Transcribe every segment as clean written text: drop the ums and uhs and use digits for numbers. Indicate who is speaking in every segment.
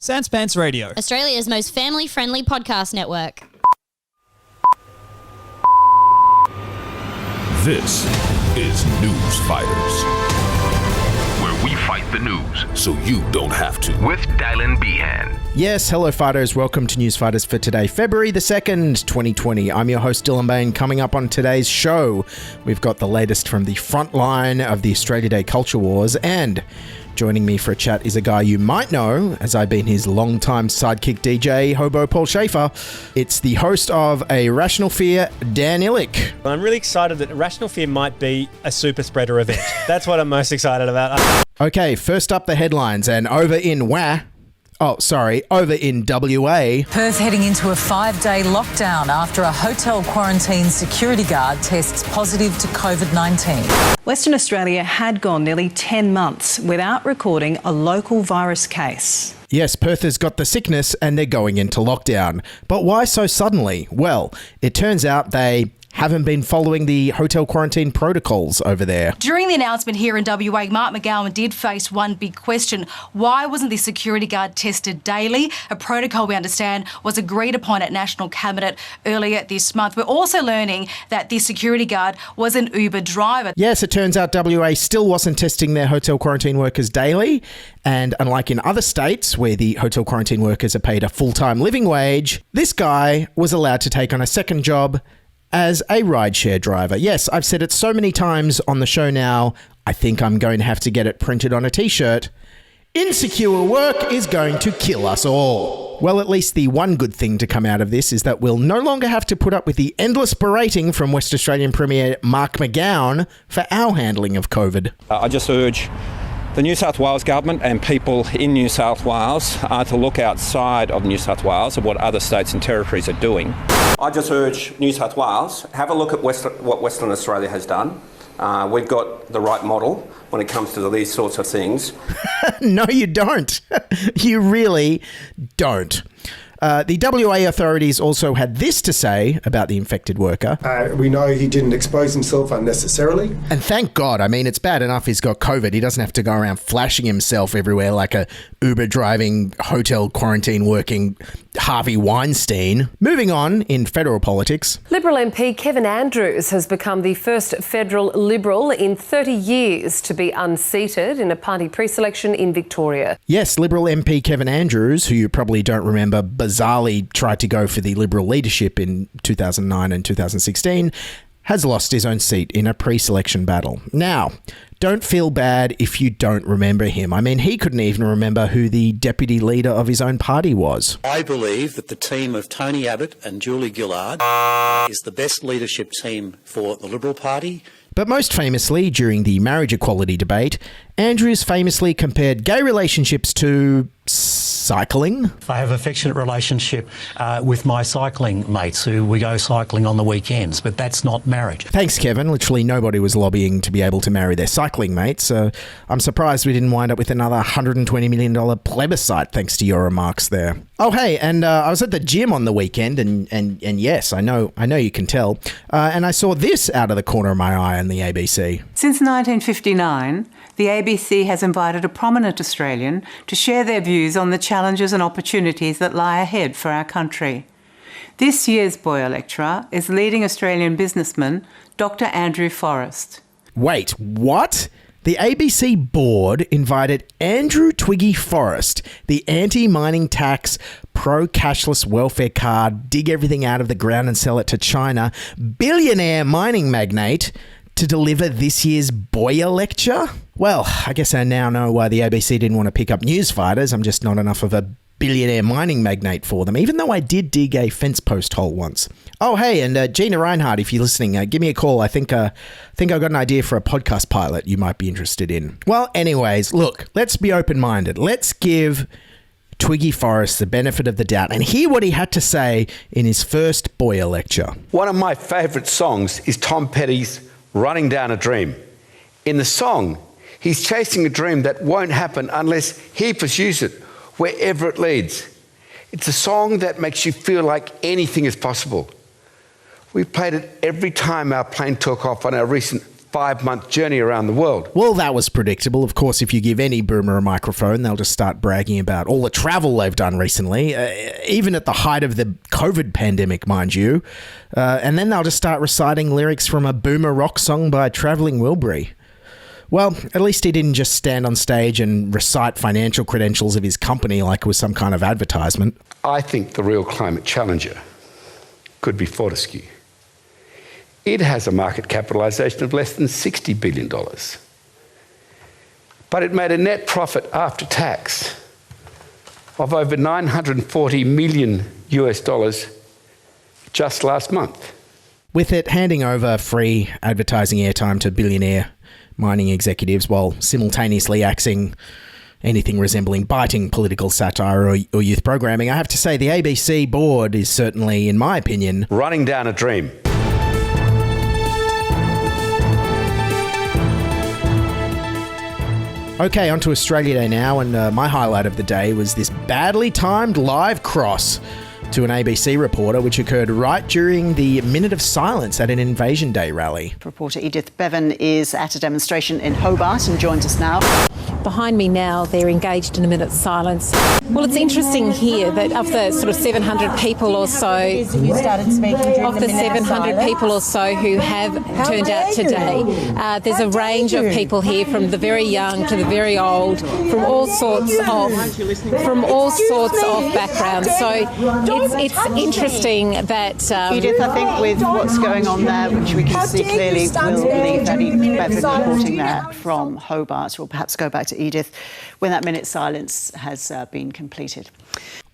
Speaker 1: Sans Pants Radio,
Speaker 2: Australia's most family-friendly podcast network.
Speaker 3: This is Newsfighters,
Speaker 4: where we fight the news
Speaker 3: so you don't have to.
Speaker 4: With Dylan Behan.
Speaker 5: Yes, hello fighters. Welcome to Newsfighters for today, February the 2nd, 2020. I'm your host, Dylan Behan. Coming up on today's show, we've got the latest from the front line of the Australia Day culture wars, and joining me for a chat is a guy you might know, as I've been his longtime sidekick DJ, Hobo Paul Schaefer. It's the host of A Rational Fear, Dan Ilic.
Speaker 6: I'm really excited that Rational Fear might be a super spreader event. That's what I'm most excited about.
Speaker 5: Okay, first up the headlines, and over in WA,
Speaker 7: Perth heading into a 5-day lockdown after a hotel quarantine security guard tests positive to COVID-19.
Speaker 8: Western Australia had gone nearly 10 months without recording a local virus case.
Speaker 5: Yes, Perth has got the sickness and they're going into lockdown. But why so suddenly? Well, it turns out they haven't been following the hotel quarantine protocols over there.
Speaker 9: During the announcement here in WA, Mark McGowan did face one big question. Why wasn't the security guard tested daily? A protocol, we understand, was agreed upon at National Cabinet earlier this month. We're also learning that the security guard was an Uber driver.
Speaker 5: Yes, it turns out WA still wasn't testing their hotel quarantine workers daily. And unlike in other states where the hotel quarantine workers are paid a full-time living wage, this guy was allowed to take on a second job as a rideshare driver. Yes, I've said it so many times on the show now, I think I'm going to have to get it printed on a t-shirt. Insecure work is going to kill us all. Well, at least the one good thing to come out of this is that we'll no longer have to put up with the endless berating from West Australian Premier Mark McGowan for our handling of COVID.
Speaker 10: I just urge the New South Wales government and people in New South Wales to look outside of New South Wales at what other states and territories are doing. I just urge New South Wales, have a look at what Western Australia has done. We've got the right model when it comes to these sorts of things.
Speaker 5: No, you don't. You really don't. The WA authorities also had this to say about the infected worker.
Speaker 11: We know he didn't expose himself unnecessarily.
Speaker 5: And thank God. I mean, it's bad enough he's got COVID. He doesn't have to go around flashing himself everywhere like a Uber driving, hotel quarantine working Harvey Weinstein. Moving on in federal politics.
Speaker 12: Liberal MP Kevin Andrews has become the first federal Liberal in 30 years to be unseated in a party preselection in Victoria.
Speaker 5: Yes, Liberal MP Kevin Andrews, who you probably don't remember, bizarrely tried to go for the Liberal leadership in 2009 and 2016, has lost his own seat in a pre-selection battle. Now, don't feel bad if you don't remember him. I mean, he couldn't even remember who the deputy leader of his own party was.
Speaker 13: I believe that the team of Tony Abbott and Julie Gillard is the best leadership team for the Liberal Party.
Speaker 5: But most famously, during the marriage equality debate, Andrews famously compared gay relationships to cycling.
Speaker 13: I have an affectionate relationship with my cycling mates who we go cycling on the weekends, but that's not marriage.
Speaker 5: Thanks, Kevin. Literally nobody was lobbying to be able to marry their cycling mates. I'm surprised we didn't wind up with another $120 million plebiscite thanks to your remarks there. Oh, hey, and I was at the gym on the weekend, and yes, I know you can tell. And I saw this out of the corner of my eye on the ABC.
Speaker 8: Since 1959, the ABC has invited a prominent Australian to share their views on the challenges and opportunities that lie ahead for our country. This year's Boyer Lecturer is leading Australian businessman Dr. Andrew Forrest.
Speaker 5: Wait, what? The ABC board invited Andrew Twiggy Forrest, the anti-mining tax, pro-cashless welfare card, dig everything out of the ground and sell it to China, billionaire mining magnate, to deliver this year's Boyer Lecture? Well, I guess I now know why the ABC didn't want to pick up Newsfighters. I'm just not enough of a billionaire mining magnate for them, even though I did dig a fence post hole once. Oh, hey, and Gina Reinhardt, if you're listening, give me a call. I think I've got an idea for a podcast pilot you might be interested in. Well, anyways, look, let's be open-minded. Let's give Twiggy Forrest the benefit of the doubt and hear what he had to say in his first Boyer Lecture.
Speaker 14: One of my favourite songs is Tom Petty's Running Down a Dream. In the song, he's chasing a dream that won't happen unless he pursues it, wherever it leads. It's a song that makes you feel like anything is possible. We played it every time our plane took off on our recent 5-month journey around the world.
Speaker 5: Well, that was predictable. Of course, if you give any boomer a microphone, they'll just start bragging about all the travel they've done recently, even at the height of the COVID pandemic, mind you. And then they'll just start reciting lyrics from a boomer rock song by Travelling Wilbury. Well, at least he didn't just stand on stage and recite financial credentials of his company like it was some kind of advertisement.
Speaker 14: I think the real climate challenger could be Fortescue. It has a market capitalisation of less than $60 billion. But it made a net profit after tax of over $940 million just last month.
Speaker 5: With it handing over free advertising airtime to billionaire mining executives while simultaneously axing anything resembling biting political satire or youth programming, I have to say the ABC board is certainly, in my opinion,
Speaker 14: running down a dream.
Speaker 5: Okay, on to Australia Day now, and my highlight of the day was this badly timed live cross to an ABC reporter, which occurred right during the minute of silence at an Invasion Day rally.
Speaker 1: Reporter Edith Bevan is at a demonstration in Hobart and joins us now.
Speaker 15: Behind me now, they're engaged in a minute's silence. Well, it's interesting here that of the sort of 700 people or so, of the 700 people or so who have turned out today, there's a range of people here from the very young to the very old, from all sorts of backgrounds. So it's interesting that
Speaker 1: Edith, I think with what's going on there, which we can see clearly, we'll leave Edith Bevan reporting there from Hobart. We'll perhaps go back to Edith when that minute's silence has been completed.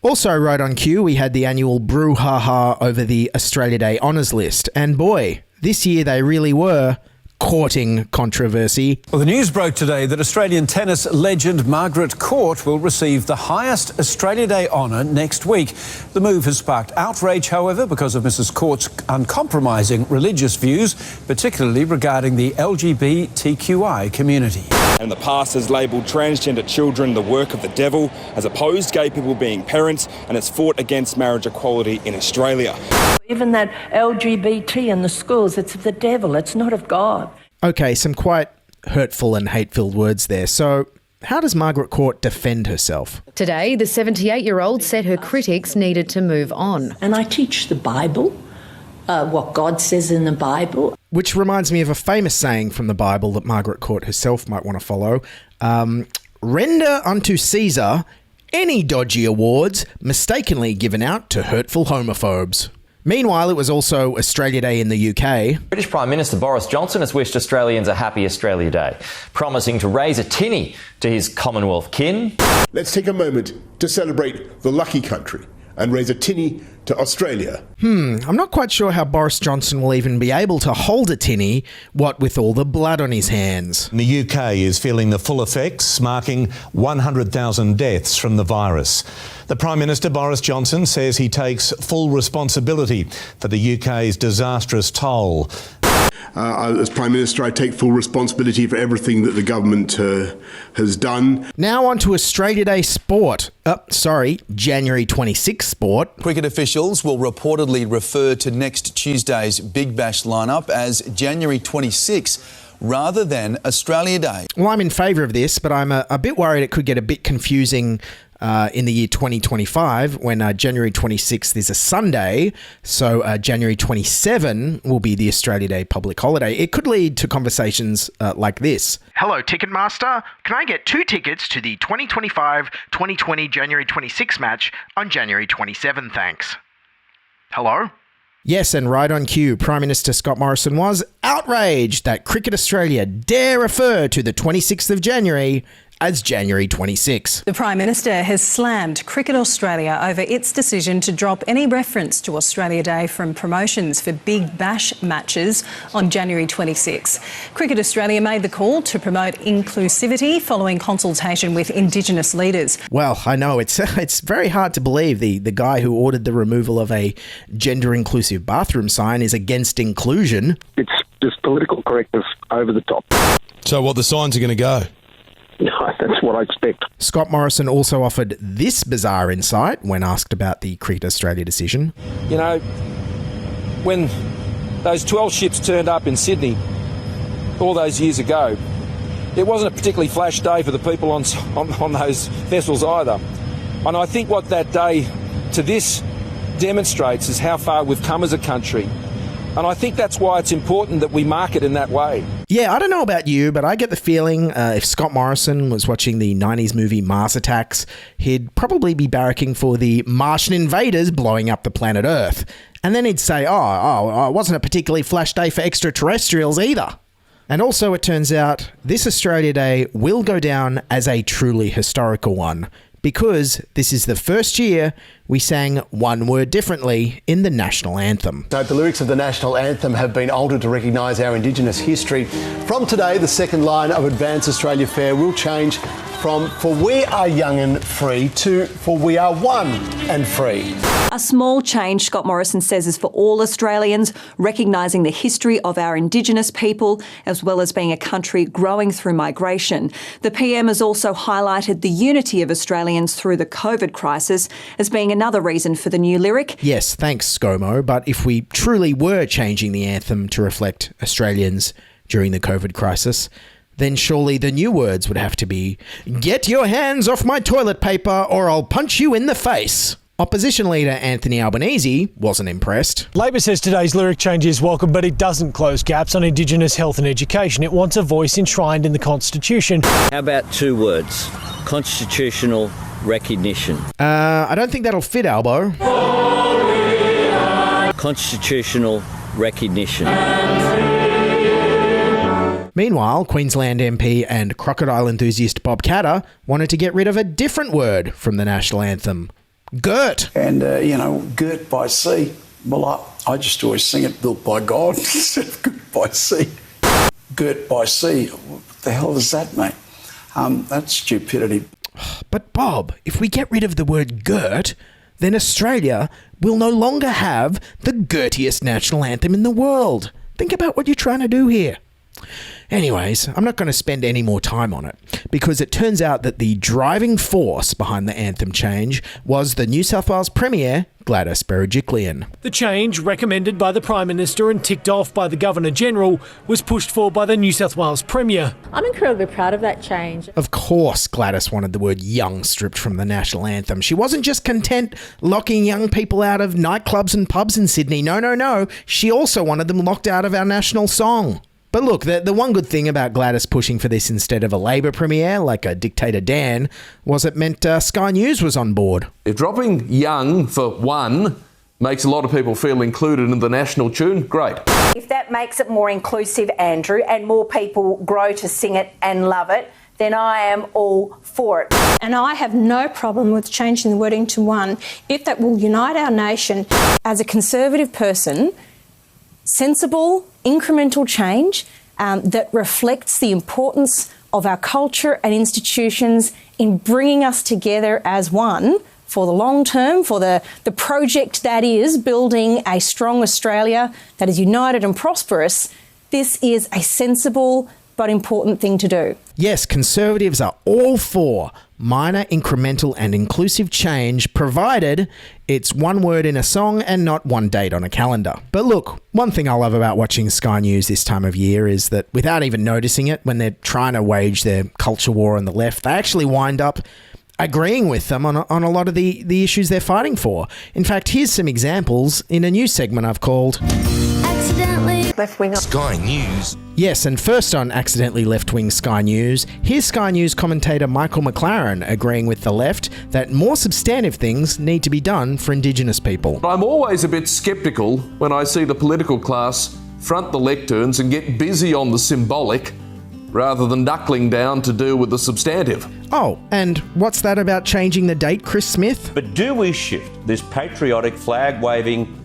Speaker 5: Also right on cue, we had the annual brouhaha over the Australia Day honours list. And boy, this year they really were courting controversy.
Speaker 16: Well, the news broke today that Australian tennis legend Margaret Court will receive the highest Australia Day honour next week. The move has sparked outrage, however, because of Mrs Court's uncompromising religious views, particularly regarding the LGBTQI community.
Speaker 17: And the past has labelled transgender children the work of the devil, has opposed gay people being parents, and has fought against marriage equality in Australia.
Speaker 18: Even that LGBT in the schools, it's of the devil, it's not of God.
Speaker 5: Okay, some quite hurtful and hate-filled words there. So how does Margaret Court defend herself?
Speaker 19: Today, the 78-year-old said her critics needed to move on.
Speaker 18: And I teach the Bible, what God says in the Bible.
Speaker 5: Which reminds me of a famous saying from the Bible that Margaret Court herself might want to follow. Render unto Caesar any dodgy awards mistakenly given out to hurtful homophobes. Meanwhile, it was also Australia Day in the UK.
Speaker 20: British Prime Minister Boris Johnson has wished Australians a happy Australia Day, promising to raise a tinny to his Commonwealth kin.
Speaker 21: Let's take a moment to celebrate the lucky country and raise a tinny to Australia.
Speaker 5: I'm not quite sure how Boris Johnson will even be able to hold a tinny, what with all the blood on his hands.
Speaker 22: The UK is feeling the full effects, marking 100,000 deaths from the virus. The Prime Minister, Boris Johnson, says he takes full responsibility for the UK's disastrous toll.
Speaker 21: As Prime Minister, I take full responsibility for everything that the government has done.
Speaker 5: Now on to Australia Day sport. January 26 sport.
Speaker 23: Cricket officials will reportedly refer to next Tuesday's Big Bash lineup as January 26 rather than Australia Day.
Speaker 5: Well, I'm in favour of this, but I'm a bit worried it could get a bit confusing in the year 2025 when January 26th is a Sunday, so January 27 will be the Australia Day public holiday. It could lead to conversations like this. Hello, Ticketmaster. Can I get 2 tickets to the 2025-2020 January 26 match on January 27, thanks? Hello? Yes, and right on cue, Prime Minister Scott Morrison was outraged that Cricket Australia dare refer to the 26th of January as January 26.
Speaker 24: The Prime Minister has slammed Cricket Australia over its decision to drop any reference to Australia Day from promotions for Big Bash matches on January 26. Cricket Australia made the call to promote inclusivity following consultation with Indigenous leaders.
Speaker 5: Well, I know, it's very hard to believe the guy who ordered the removal of a gender-inclusive bathroom sign is against inclusion.
Speaker 25: It's just political correctness over the top.
Speaker 26: So what, the signs are going to go?
Speaker 25: No, that's what I expect.
Speaker 5: Scott Morrison also offered this bizarre insight when asked about the Cricket Australia decision.
Speaker 27: You know, when those 12 ships turned up in Sydney,
Speaker 17: all those years ago, it wasn't a particularly flash day for the people on those vessels either. And I think what that day to this demonstrates is how far we've come as a country. And I think that's why it's important that we mark it in that way.
Speaker 5: Yeah, I don't know about you, but I get the feeling if Scott Morrison was watching the 90s movie Mars Attacks, he'd probably be barracking for the Martian invaders blowing up the planet Earth. And then he'd say, it wasn't a particularly flash day for extraterrestrials either. And also, it turns out this Australia Day will go down as a truly historical one, because this is the first year we sang one word differently in the national anthem.
Speaker 2: So the lyrics of the national anthem have been altered to recognise our Indigenous history. From today, the second line of Advance Australia Fair will change from "For we are young and free" to "For we are one and free."
Speaker 3: A small change, Scott Morrison says, is for all Australians, recognising the history of our Indigenous people, as well as being a country growing through migration. The PM has also highlighted the unity of Australians through the COVID crisis as being another reason for the new lyric.
Speaker 5: Yes, thanks, ScoMo, but if we truly were changing the anthem to reflect Australians during the COVID crisis, then surely the new words would have to be, "Get your hands off my toilet paper or I'll punch you in the face." Opposition leader Anthony Albanese wasn't impressed.
Speaker 4: Labor says today's lyric change is welcome, but it doesn't close gaps on Indigenous health and education. It wants a voice enshrined in the Constitution.
Speaker 6: How about 2 words? Constitutional recognition.
Speaker 5: I don't think that'll fit, Albo.
Speaker 6: Constitutional recognition.
Speaker 5: Meanwhile, Queensland MP and crocodile enthusiast Bob Katter wanted to get rid of a different word from the national anthem. Girt.
Speaker 7: And, girt by sea. Well, I just always sing it built by God instead of girt by sea. Girt by sea. What the hell does that mean? That's stupidity.
Speaker 5: But Bob, if we get rid of the word girt, then Australia will no longer have the girtiest national anthem in the world. Think about what you're trying to do here. Anyways, I'm not going to spend any more time on it, because it turns out that the driving force behind the anthem change was the New South Wales Premier, Gladys Berejiklian.
Speaker 4: The change, recommended by the Prime Minister and ticked off by the Governor-General, was pushed for by the New South Wales Premier.
Speaker 9: I'm incredibly proud of that change.
Speaker 5: Of course, Gladys wanted the word young stripped from the national anthem. She wasn't just content locking young people out of nightclubs and pubs in Sydney. No. She also wanted them locked out of our national song. But look, the one good thing about Gladys pushing for this instead of a Labor Premier, like a dictator Dan, was it meant Sky News was on board.
Speaker 27: If dropping young for one makes a lot of people feel included in the national tune, great.
Speaker 28: If that makes it more inclusive, Andrew, and more people grow to sing it and love it, then I am all for it.
Speaker 29: And I have no problem with changing the wording to one if that will unite our nation.
Speaker 28: As a Conservative person, sensible, incremental change that reflects the importance of our culture and institutions in bringing us together as one for the long term, for the project that is building a strong Australia that is united and prosperous. This is a sensible but important thing to do.
Speaker 5: Yes, Conservatives are all for minor, incremental and inclusive change, provided it's one word in a song and not one date on a calendar. But look, one thing I love about watching Sky News this time of year is that without even noticing it, when they're trying to wage their culture war on the left, they actually wind up agreeing with them on a lot of the issues they're fighting for. In fact, here's some examples in a news segment I've called Accidentally Left-Wing Sky News. Yes, and first on Accidentally Left-Wing Sky News, here's Sky News commentator Michael McLaren agreeing with the left that more substantive things need to be done for Indigenous people.
Speaker 27: I'm always a bit sceptical when I see the political class front the lecterns and get busy on the symbolic rather than knuckling down to deal with the substantive.
Speaker 5: Oh, and what's that about changing the date, Chris Smith?
Speaker 30: But do we shift this patriotic, flag-waving,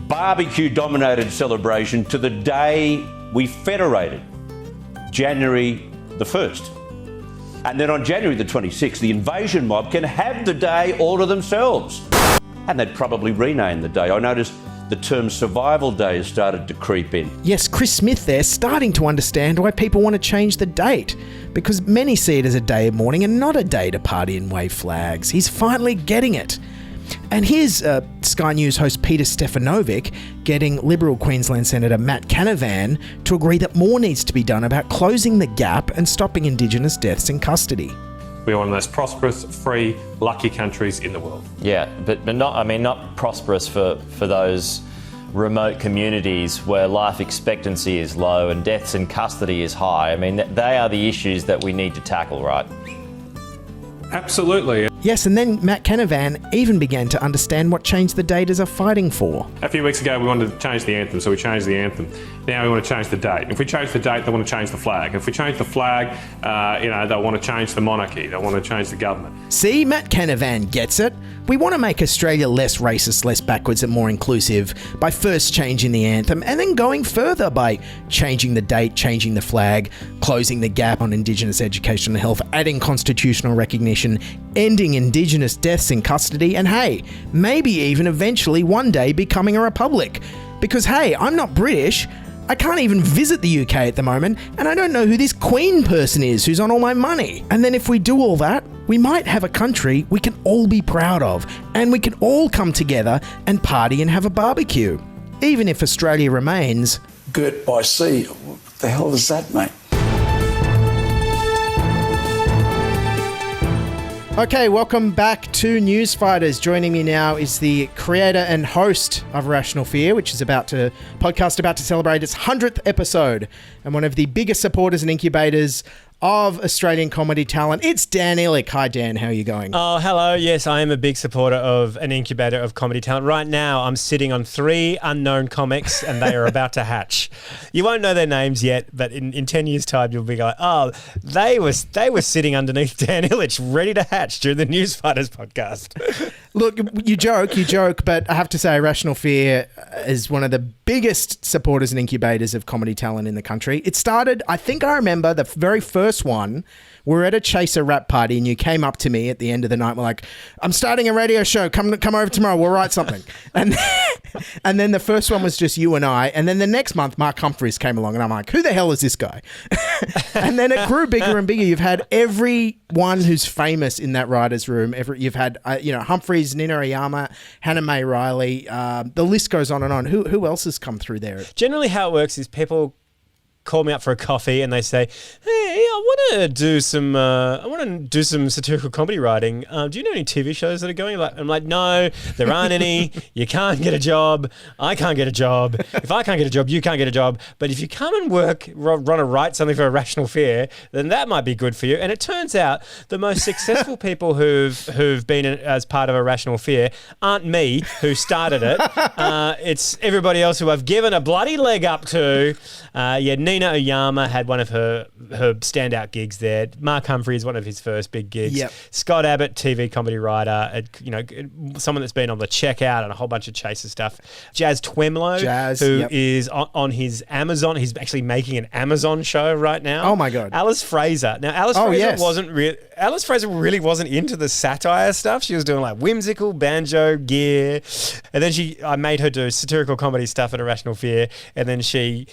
Speaker 30: barbecue-dominated celebration to the day we federated, January the 1st? And then on January the 26th, the invasion mob can have the day all to themselves. And they'd probably rename the day. I noticed the term Survival Day has started to creep in.
Speaker 5: Yes, Chris Smith there, starting to understand why people want to change the date, because many see it as a day of mourning and not a day to party and wave flags. He's finally getting it. And here's Sky News host Peter Stefanovic getting Liberal Queensland Senator Matt Canavan to agree that more needs to be done about closing the gap and stopping Indigenous deaths in custody.
Speaker 1: We're one of the most prosperous, free, lucky countries in the world.
Speaker 20: Yeah, but not prosperous for those remote communities where life expectancy is low and deaths in custody is high. I mean, they are the issues that we need to tackle, right?
Speaker 1: Absolutely.
Speaker 5: Yes, and then Matt Canavan even began to understand what change the daters are fighting for.
Speaker 1: A few weeks ago, we wanted to change the anthem, so we changed the anthem. Now we want to change the date. If we change the date, they want to change the flag. If we change the flag, they want to change the monarchy. They want to change the government.
Speaker 5: See, Matt Canavan gets it. We want to make Australia less racist, less backwards and more inclusive by first changing the anthem and then going further by changing the date, changing the flag, closing the gap on Indigenous education and health, adding constitutional recognition, ending Indigenous deaths in custody, and hey, maybe even eventually one day becoming a republic. Because hey, I'm not British. I can't even visit the UK at the moment, and I don't know who this Queen person is who's on all my money. And then if we do all that, we might have a country we can all be proud of, and we can all come together and party and have a barbecue. Even if Australia remains
Speaker 7: girt by sea. What the hell does that mean?
Speaker 5: Okay, welcome back to Newsfighters. Joining me now is the creator and host of Rational Fear, which is about to celebrate its 100th episode, and one of the biggest supporters and incubators of Australian comedy talent. It's Dan Ilic. Hi, Dan. How are you going?
Speaker 8: Oh, hello. Yes, I am a big supporter of an incubator of comedy talent. Right now, I'm sitting on 3 unknown comics, and they are about to hatch. You won't know their names yet, but in 10 years' time, you'll be like, oh, they were sitting underneath Dan Ilic, ready to hatch during the Newsfighters podcast.
Speaker 5: Look, you joke, but I have to say Rational Fear is one of the biggest supporters and incubators of comedy talent in the country. It started, I think I remember the very first one. We were at a Chaser rap party and you came up to me at the end of the night and were like, I'm starting a radio show, come over tomorrow, we'll write something. And then the first one was just you and I, and then the next month Mark Humphries came along and I'm like, who the hell is this guy? And then it grew bigger and bigger. You've had everyone who's famous in that writer's room. You've had Humphries, Nina Oyama, Hannah May Riley, the list goes on and on. Who else has come through there?
Speaker 8: Generally how it works is people call me up for a coffee and they say, hey, I want to do some satirical comedy writing. Do you know any TV shows that are going? I'm like, no, there aren't any. You can't get a job. I can't get a job. If I can't get a job, you can't get a job. But if you come and want to write something for a Rational Fear, then that might be good for you. And it turns out the most successful people who've been as part of a Rational Fear aren't me, who started it. It's everybody else who I've given a bloody leg up to. Nina Oyama had one of her standout gigs there. Mark Humphries, one of his first big gigs.
Speaker 5: Yep.
Speaker 8: Scott Abbott, TV comedy writer, someone that's been on the Checkout and a whole bunch of Chaser stuff. Jazz Twemlow, who is on his Amazon. He's actually making an Amazon show right now.
Speaker 5: Oh my God.
Speaker 8: Alice Fraser. Now, Alice Fraser really wasn't into the satire stuff. She was doing like whimsical banjo gear. And then I made her do satirical comedy stuff at Irrational Fear. And then she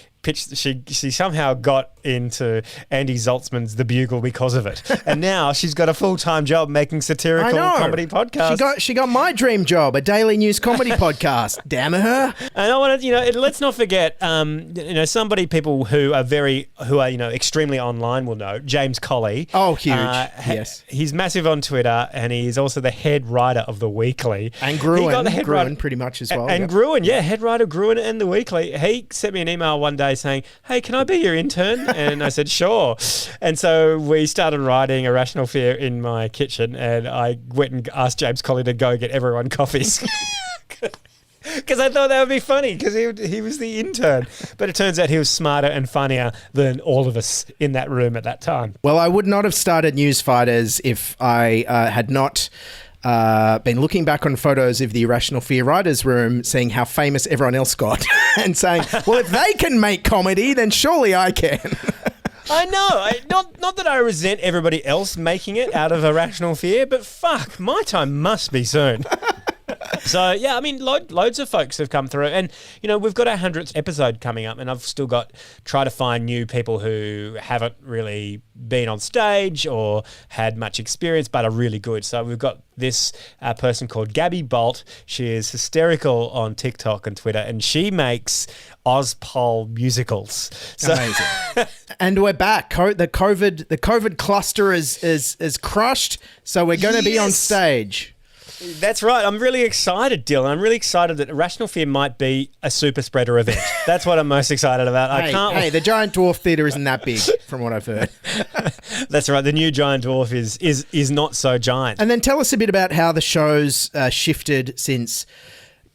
Speaker 8: somehow got into Andy Zaltzman's The Bugle because of it. And now she's got a full-time job making satirical comedy podcasts.
Speaker 5: She got my dream job, a daily news comedy podcast. Damn her.
Speaker 8: And I want to, let's not forget, people who are extremely online will know. James Colley.
Speaker 5: Oh, huge. Yes.
Speaker 8: He's massive on Twitter and he's also the head writer of The Weekly.
Speaker 5: And Gruen pretty much as well.
Speaker 8: And Gruen, head writer Gruen and The Weekly. He sent me an email one day saying, hey, can I be your intern? And I said, sure. And so we started writing A Rational Fear in my kitchen and I went and asked James Colley to go get everyone coffees. Because I thought that would be funny because he was the intern. But it turns out he was smarter and funnier than all of us in that room at that time.
Speaker 5: Well, I would not have started Newsfighters if I had not been looking back on photos of the Irrational Fear writers' room, seeing how famous everyone else got and saying, well, if they can make comedy, then surely I can.
Speaker 8: I know. Not that I resent everybody else making it out of Irrational Fear, but fuck, my time must be soon. So, yeah, I mean, loads of folks have come through. And, you know, we've got our 100th episode coming up, and I've still got try to find new people who haven't really been on stage or had much experience but are really good. So we've got this person called Gabby Bolt. She is hysterical on TikTok and Twitter, and she makes Ozpol musicals. So
Speaker 5: amazing. And we're back. The COVID cluster is crushed, so we're going to be on stage.
Speaker 8: That's right. I'm really excited, Dylan. I'm really excited that Irrational Fear might be a super spreader event. That's what I'm most excited about.
Speaker 5: Hey, the Giant Dwarf Theatre isn't that big, from what I've heard.
Speaker 8: That's right. The new Giant Dwarf is not so giant.
Speaker 5: And then tell us a bit about how the show's shifted since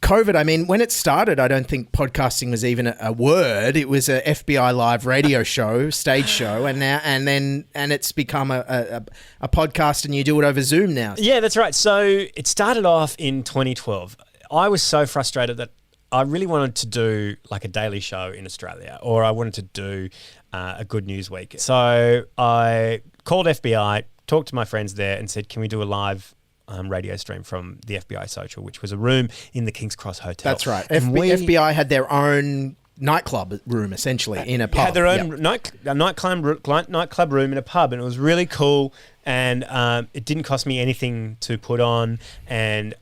Speaker 5: COVID. I mean, when it started, I don't think podcasting was even a word. It was a FBI Live radio show, stage show, and it's become a podcast, and you do it over Zoom now.
Speaker 8: Yeah, that's right. So it started off in 2012. I was so frustrated that I really wanted to do like a daily show in Australia, or I wanted to do a Good News Week. So I called FBI, talked to my friends there, and said, "Can we do a live radio stream from the FBI Social," which was a room in the King's Cross Hotel.
Speaker 5: That's right. FBI had their own nightclub room, essentially, in a pub.
Speaker 8: Had their own nightclub room in a pub, and it was really cool. And it didn't cost me anything to put on, and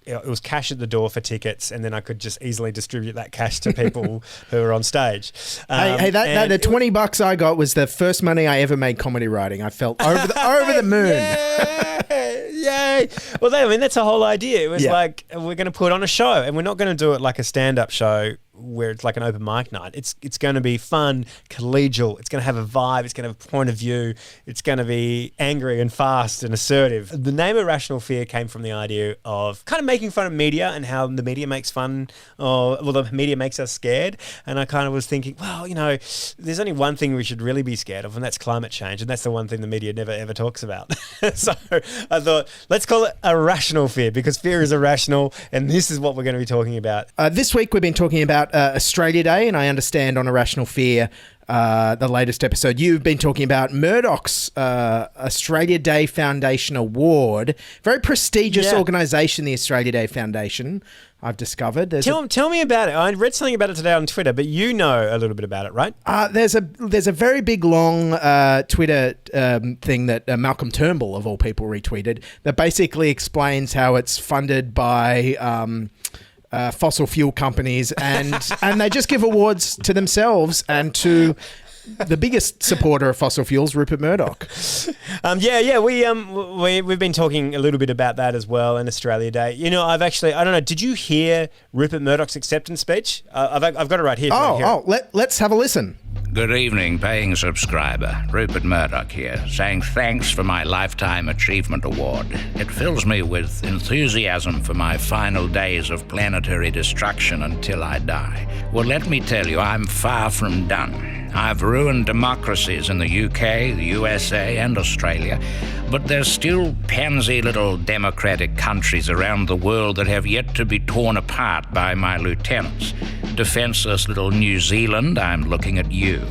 Speaker 8: it was cash at the door for tickets, and then I could just easily distribute that cash to people who were on stage.
Speaker 5: The $20 I got was the first money I ever made comedy writing. I felt over the moon.
Speaker 8: Yay! Well, that's the whole idea. It was like, we're going to put on a show, and we're not going to do it like a stand-up show where it's like an open mic night. It's going to be fun, collegial. It's going to have a vibe. It's going to have a point of view. It's going to be angry and fast and assertive. The name Irrational Fear came from the idea of kind of making fun of media and how the media makes fun, the media makes us scared. And I kind of was thinking, well, there's only one thing we should really be scared of, and that's climate change. And that's the one thing the media never, ever talks about. So I thought, let's call it Irrational Fear, because fear is irrational, and this is what we're going to be talking about.
Speaker 5: This week we've been talking about Australia Day, and I understand on Irrational Fear, the latest episode, you've been talking about Murdoch's Australia Day Foundation Award. Very prestigious organisation, the Australia Day Foundation, I've discovered.
Speaker 8: Tell me about it. I read something about it today on Twitter, but you know a little bit about it, right?
Speaker 5: There's a very big, long Twitter thing that Malcolm Turnbull, of all people, retweeted that basically explains how it's funded by fossil fuel companies, and they just give awards to themselves and to the biggest supporter of fossil fuels, Rupert Murdoch.
Speaker 8: We've been talking a little bit about that as well in Australia Day. I don't know, did you hear Rupert Murdoch's acceptance speech? I've got it right here.
Speaker 5: Let's have a listen.
Speaker 10: Good evening, paying subscriber. Rupert Murdoch here, saying thanks for my Lifetime Achievement Award. It fills me with enthusiasm for my final days of planetary destruction until I die. Well, let me tell you, I'm far from done. I've ruined democracies in the UK, the USA, and Australia, but there's still pansy little democratic countries around the world that have yet to be torn apart by my lieutenants. Defenseless little New Zealand, I'm looking at you.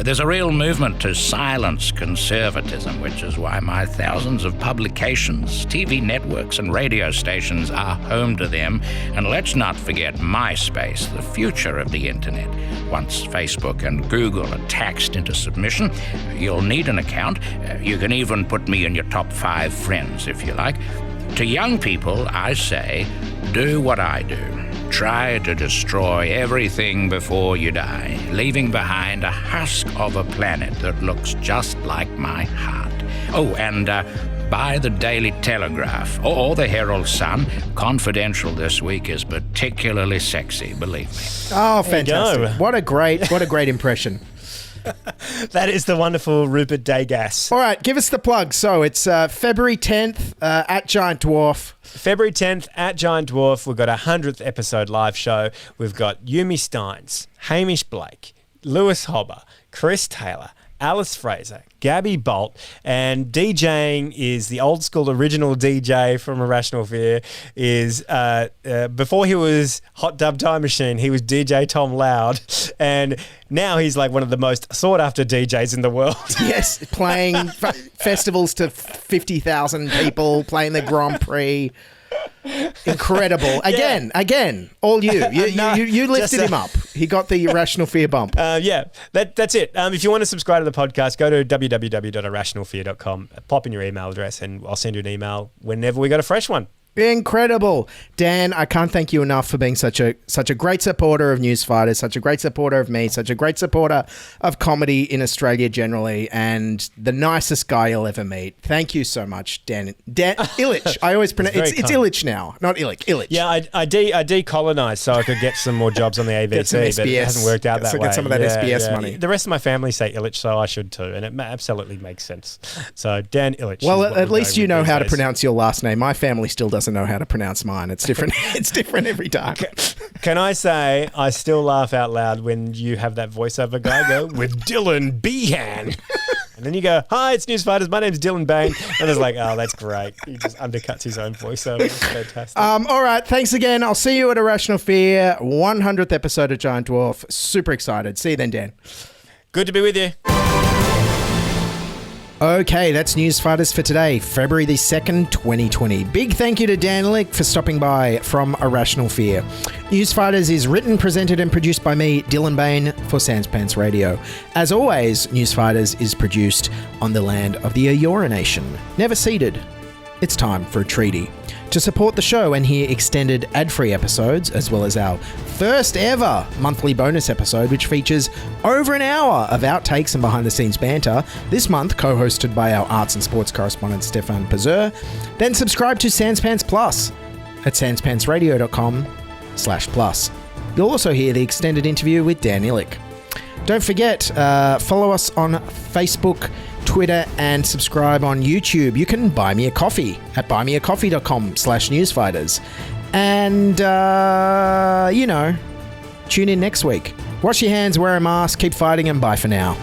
Speaker 10: There's a real movement to silence conservatism, which is why my thousands of publications, TV networks, and radio stations are home to them. And let's not forget MySpace, the future of the internet. Once Facebook and Google are taxed into submission, you'll need an account. You can even put me in your top 5 friends, if you like. To young people, I say, do what I do. Try to destroy everything before you die, leaving behind a husk of a planet that looks just like my heart. Oh, and buy the Daily Telegraph or the Herald Sun. Confidential this week is particularly sexy, believe me.
Speaker 5: Oh, fantastic. What a great impression.
Speaker 8: That is the wonderful Rupert Daygas.
Speaker 5: All right, give us the plug. So it's February 10th at Giant Dwarf.
Speaker 8: February 10th at Giant Dwarf. We've got a 100th episode live show. We've got Yumi Steins, Hamish Blake, Lewis Hobber, Chris Taylor, Alice Fraser, Gabby Bolt, and DJing is the old school original DJ from Irrational Fear. Before he was Hot Dub Time Machine, he was DJ Tom Loud, and now he's like one of the most sought after DJs in the world.
Speaker 5: Yes, playing festivals to 50,000 people, playing the Grand Prix. Incredible. Again, all you. You lifted him up. He got the irrational fear bump.
Speaker 8: That's it. If you want to subscribe to the podcast, go to www.irrationalfear.com, pop in your email address, and I'll send you an email whenever we got a fresh one.
Speaker 5: Incredible. Dan, I can't thank you enough for being such a great supporter of Newsfighters, such a great supporter of me, such a great supporter of comedy in Australia generally, and the nicest guy you'll ever meet. Thank you so much, Dan Ilic. I always pronounce it's Ilic now, not Ilic. Ilic.
Speaker 8: Yeah, I decolonized so I could get some more jobs on the ABC, but it hasn't worked out that way.
Speaker 5: Get some of that SBS money.
Speaker 8: The rest of my family say Ilic, so I should too, and it absolutely makes sense. So Dan Ilic.
Speaker 5: Well, at least you know how to pronounce your last name. My family still doesn't know how to pronounce mine. It's different. It's different every time.
Speaker 8: Can I say I still laugh out loud when you have that voiceover guy go with Dylan Behan, and then you go, "Hi, it's Newsfighters. My name's Dylan Behan," and it's like, "Oh, that's great." He just undercuts his own voiceover. It's fantastic.
Speaker 5: All right, thanks again. I'll see you at Irrational Fear 100th episode of Giant Dwarf. Super excited. See you then, Dan.
Speaker 8: Good to be with you.
Speaker 5: Okay, that's Newsfighters for today, February the 2nd, 2020. Big thank you to Dan Ilic for stopping by from Irrational Fear. Newsfighters is written, presented and produced by me, Dylan Behan, for Sanspants Radio. As always, Newsfighters is produced on the land of the Eora Nation. Never ceded. It's time for a treaty. To support the show and hear extended ad-free episodes, as well as our first ever monthly bonus episode, which features over an hour of outtakes and behind-the-scenes banter, this month co-hosted by our arts and sports correspondent Stefan Pazur, then subscribe to Sanspants Plus at sanspantsradio.com/plus. You'll also hear the extended interview with Dan Ilic. Don't forget, follow us on Facebook, Twitter, and subscribe on YouTube. You can buy me a coffee at buymeacoffee.com/newsfighters. And, tune in next week. Wash your hands, wear a mask, keep fighting, and bye for now.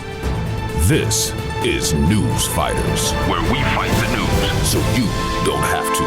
Speaker 11: This is Newsfighters, where we fight the news so you don't have to.